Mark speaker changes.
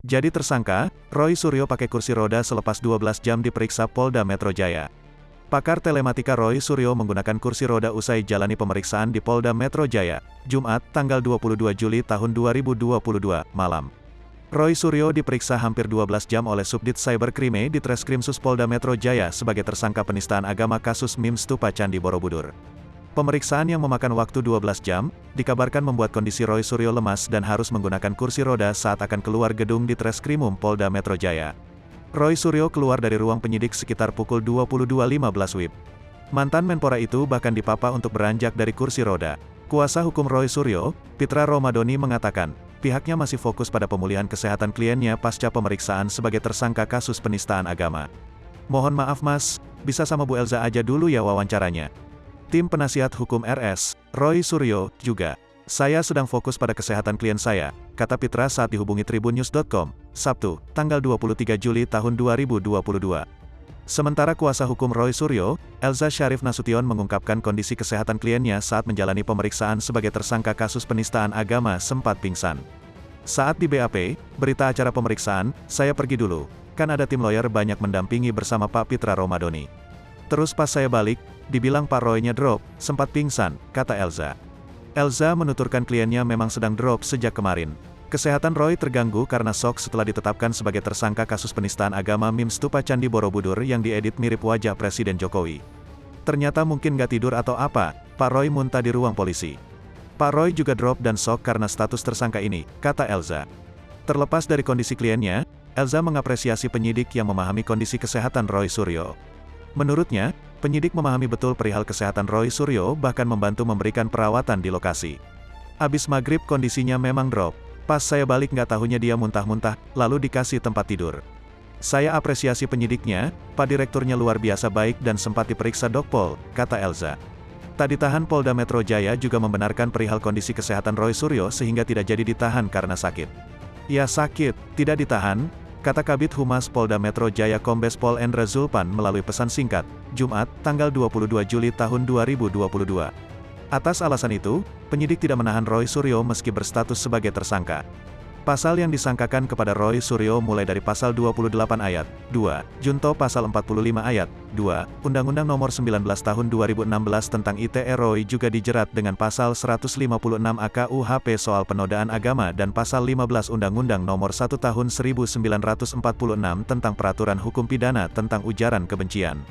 Speaker 1: Jadi tersangka, Roy Suryo pakai kursi roda selepas 12 jam diperiksa Polda Metro Jaya. Pakar telematika Roy Suryo menggunakan kursi roda usai jalani pemeriksaan di Polda Metro Jaya, Jumat, tanggal 22 Juli tahun 2022, malam. Roy Suryo diperiksa hampir 12 jam oleh Subdit Cyberkrime di Treskrimsus Polda Metro Jaya sebagai tersangka penistaan agama kasus Mim Stupa Candi Borobudur. Pemeriksaan yang memakan waktu 12 jam, dikabarkan membuat kondisi Roy Suryo lemas dan harus menggunakan kursi roda saat akan keluar gedung di Treskrimum Polda Metro Jaya. Roy Suryo keluar dari ruang penyidik sekitar pukul 22.15 WIB. Mantan Menpora itu bahkan dipapa untuk beranjak dari kursi roda. Kuasa hukum Roy Suryo, Pitra Romadoni mengatakan, pihaknya masih fokus pada pemulihan kesehatan kliennya pasca pemeriksaan sebagai tersangka kasus penistaan agama. Mohon maaf mas, bisa sama Bu Elza aja dulu ya wawancaranya. Tim penasihat hukum RS, Roy Suryo, juga. Saya sedang fokus pada kesehatan klien saya, kata Pitra saat dihubungi tribunnews.com, Sabtu, tanggal 23 Juli tahun 2022. Sementara kuasa hukum Roy Suryo, Elza Syarif Nasution mengungkapkan kondisi kesehatan kliennya saat menjalani pemeriksaan sebagai tersangka kasus penistaan agama sempat pingsan. Saat di BAP, berita acara pemeriksaan, saya pergi dulu, kan ada tim lawyer banyak mendampingi bersama Pak Pitra Romadoni. Terus pas saya balik, dibilang Pak Roy-nya drop, sempat pingsan, kata Elza. Elza menuturkan kliennya memang sedang drop sejak kemarin. Kesehatan Roy terganggu karena shock setelah ditetapkan sebagai tersangka kasus penistaan agama Mim Stupa Candi Borobudur yang diedit mirip wajah Presiden Jokowi. Ternyata mungkin gak tidur atau apa, Pak Roy muntah di ruang polisi. Pak Roy juga drop dan shock karena status tersangka ini, kata Elza. Terlepas dari kondisi kliennya, Elza mengapresiasi penyidik yang memahami kondisi kesehatan Roy Suryo. Menurutnya, penyidik memahami betul perihal kesehatan Roy Suryo bahkan membantu memberikan perawatan di lokasi. Abis maghrib kondisinya memang drop. Pas saya balik nggak tahunya dia muntah-muntah, lalu dikasih tempat tidur. Saya apresiasi penyidiknya, Pak Direkturnya luar biasa baik dan sempat diperiksa Dokpol, kata Elza. Tak ditahan Polda Metro Jaya juga membenarkan perihal kondisi kesehatan Roy Suryo sehingga tidak jadi ditahan karena sakit. Ya sakit, tidak ditahan, kata Kabid Humas Polda Metro Jaya Kombes Pol Endra Zulpan melalui pesan singkat, Jumat, tanggal 22 Juli tahun 2022. Atas alasan itu, penyidik tidak menahan Roy Suryo meski berstatus sebagai tersangka. Pasal yang disangkakan kepada Roy Suryo mulai dari pasal 28 ayat 2, Junto pasal 45 ayat 2, Undang-Undang Nomor 19 Tahun 2016 tentang ITE. Roy juga dijerat dengan pasal 156 AKUHP soal penodaan agama dan pasal 15 Undang-Undang Nomor 1 Tahun 1946 tentang Peraturan Hukum Pidana tentang Ujaran Kebencian.